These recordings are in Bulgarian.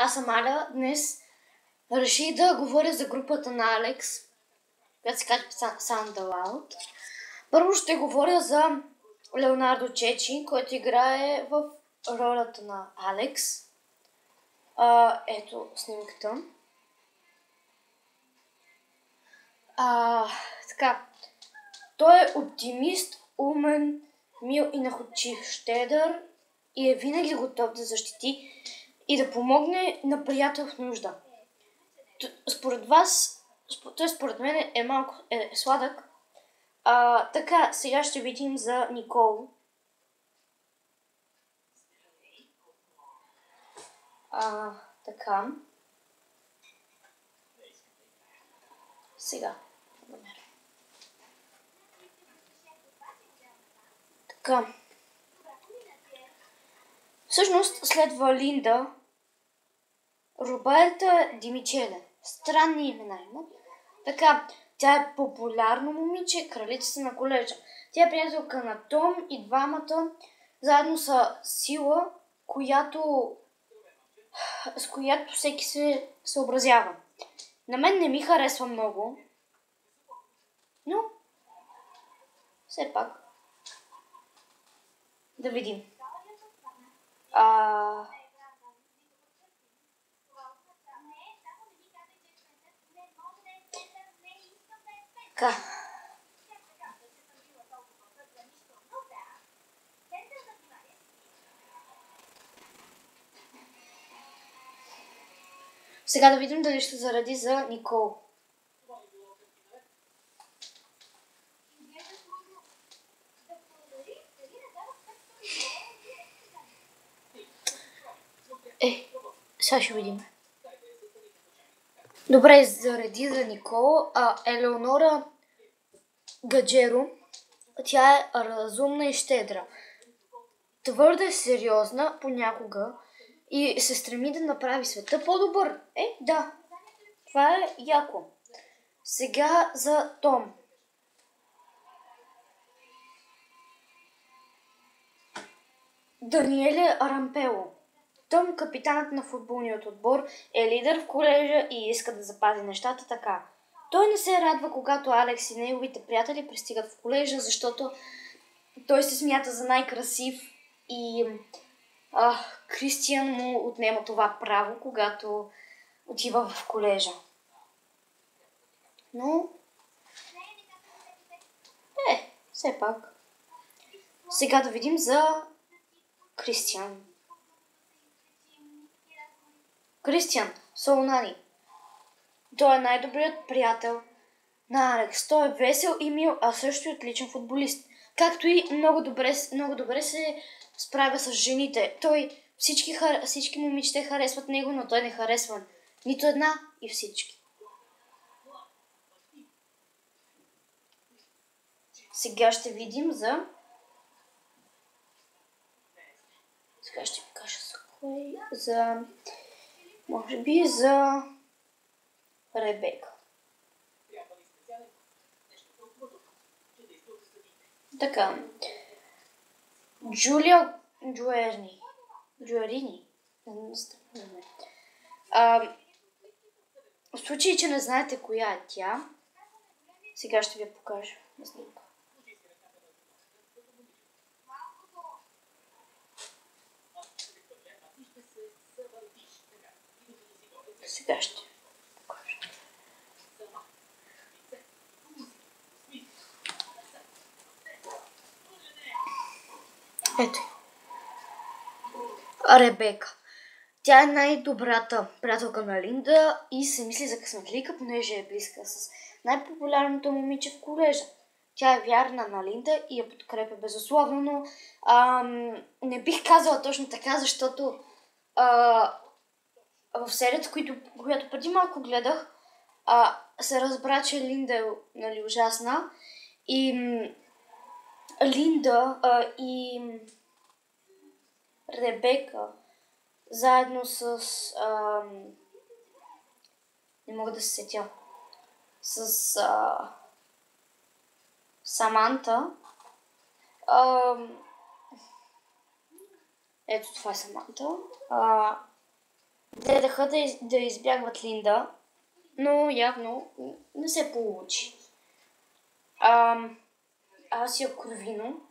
Аз съм Аля. Днес реших да говоря за групата на Алекс, която се казва Sandalwood. Първо ще говоря за Леонардо Чечи, който играе в ролята на Алекс. Ето снимката. Така. Той е оптимист, умен, мил и находчив, щедър и е винаги готов да защити и да помогне на приятел в нужда. Според вас, според мен е малко сладък. Така, сега ще видим за Никол. Така. Сега. Така. Всъщност следва Линда, Роберта Димичеле. Странни имена има. Така, тя е популярно момиче, кралицата на колежа. Тя е приятелка на Том и двамата заедно са сила, с която всеки се съобразява. На мен не ми харесва много, но все пак да видим. Така. Сега да видим дали ще заради за Никол. Сега ще видим. Добре, заради за Никол. Елеонора Гаджеро. Тя е разумна и щедра. Твърде сериозна понякога и се стреми да направи света по-добър. Да. Това е яко. Сега за Том. Даниеле Рампело. Том, капитанът на футболният отбор, е лидер в колежа и иска да запази нещата така. Той не се радва, когато Алекс и неговите приятели пристигат в колежа, защото той се смята за най-красив и Кристиан му отнема това право, когато отива в колежа. Но все пак. Сега да видим за Кристиан. Кристиан Солнани. Той е най-добрият приятел на Алекс. Той е весел и мил, а също и отличен футболист. Както и много добре се справя с жените. Всички момичета харесват него, но той не харесва нито една и всички. Сега ще видим за... Сега ще ви кажа за кой... Може би за Ребека. Така. Джулия Джуарини. В случай, че не знаете коя е тя, сега ще ви покажа на снимка. Сега ще покажа. Ето. Ребека. Тя е най-добрата приятелка на Линда и се мисли за късметлика, понеже е близка с най-популярното момиче в колежа. Тя е вярна на Линда и я подкрепя безусловно, но не бих казала точно така, защото в серията, която преди малко гледах, се разбра, че Линда е ужасна и Линда и Ребека заедно с не мога да се сетя с Саманта. Ето това е Саманта. Гледах опитаха да избягват Линда, но явно не се получи. Асия Корвино.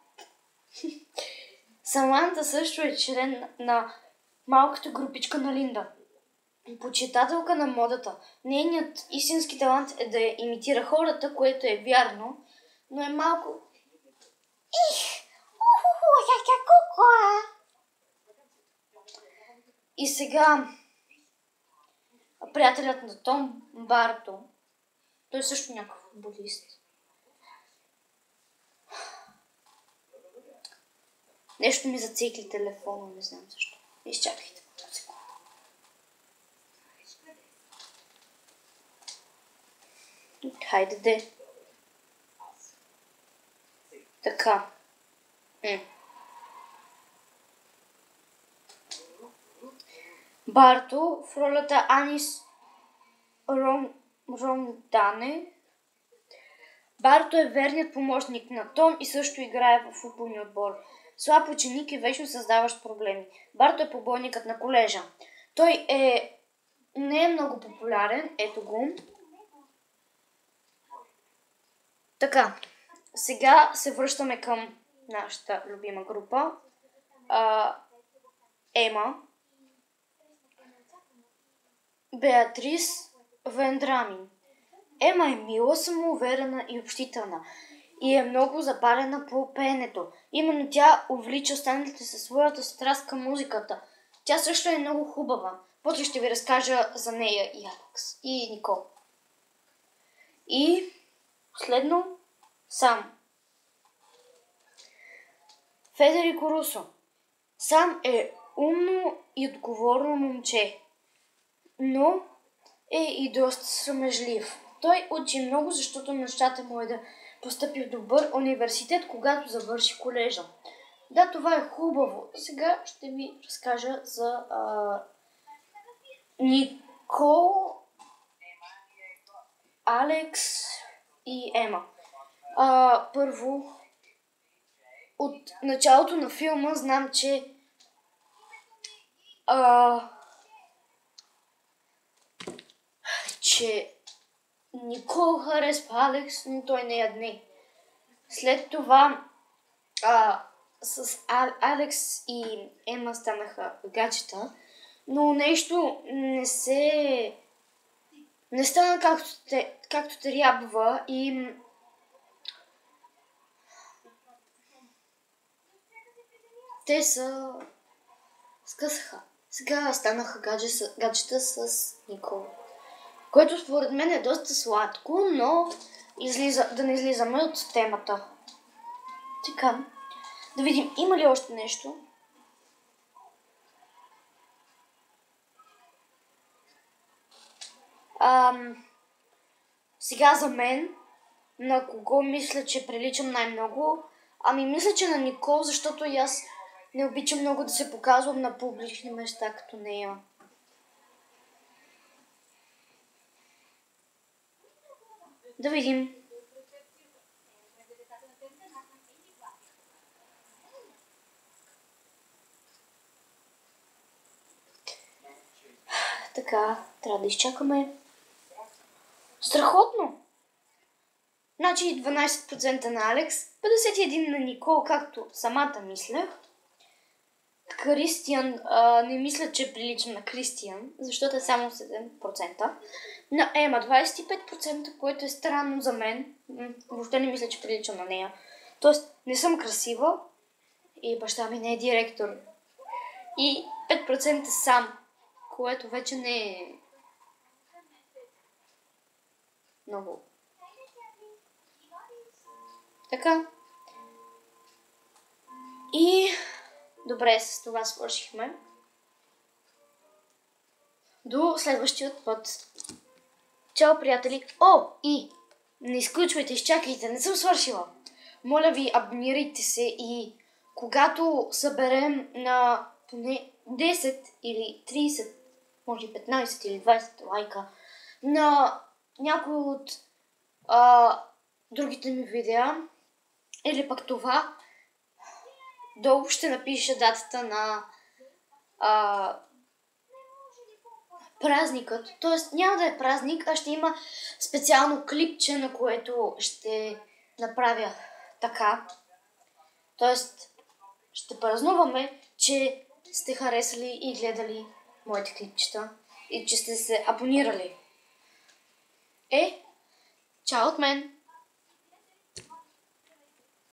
Саманта също е член на малката групичка на Линда. Почитателка на модата. Нейният истински талант е да имитира хората, което е вярно, но е малко... И сега приятелят на Том, Барто, той е също някакъв футболист. Нещо ми зацикли телефона, не знам защо. Изчакайте. Хайде де. Така. Барто в ролята Анис Рондане. Барто е верният помощник на Том и също играе в футболния отбор. Слаб ученик и вечно създаващ проблеми. Барто е побойникът на колежа. Той не е много популярен. Ето го. Така. Сега се връщаме към нашата любима група. Ема. Беатрис Вендрамин. Ема е мила, самоуверена и общителна. И е много запалена по пеенето. Именно тя увлича останалите със своята страст към музиката. Тя също е много хубава. После ще ви разкажа за нея и Алекс. И Никол. И последно Сам. Федерико Русо. Сам е умно и отговорно момче, но е и доста срамежлив. Той учи много, защото мечтата му е да постъпи в добър университет, когато завърши колежа. Да, това е хубаво. Сега ще ви разкажа за Никол, Алекс и Ема. Първо, от началото на филма знам, че Никол харесва Алекс, но той не ядне. След това с Алекс и Ема станаха гаджета, но нещо не стана както трябва и те са скъсаха. Сега станаха гаджета с Никол. Което според мен е доста сладко, но да не излизаме от темата. Така, да видим има ли още нещо. Сега за мен, на кого мисля, че приличам най-много? Мисля, че на Никол, защото и аз не обичам много да се показвам на публични места като нея. Да видим. Така, трябва да изчакаме. Страхотно! Значи 12% на Алекс, 51% на Никол, както самата мислех. Кристиан, не мисля, че приличам на Кристиан, защото е само 7%. На Ема 25%, което е странно за мен. Въобще не мисля, че приличам на нея. Тоест, не съм красива и баща ми не е директор. И 5% сам, което вече не е много. Така. И добре, с това свършихме. До следващия път. Чао, приятели! И не изключвайте, изчакайте, не съм свършила. Моля ви, абонирайте се и когато съберем на поне 10 или 30, може 15 или 20 лайка на някой от другите ми видеа, или пък това, долу ще напиша датата на празникът, т.е. няма да е празник, а ще има специално клипче, на което ще направя така. Т.е. ще празнуваме, че сте харесали и гледали моите клипчета и че сте се абонирали. Чао от мен!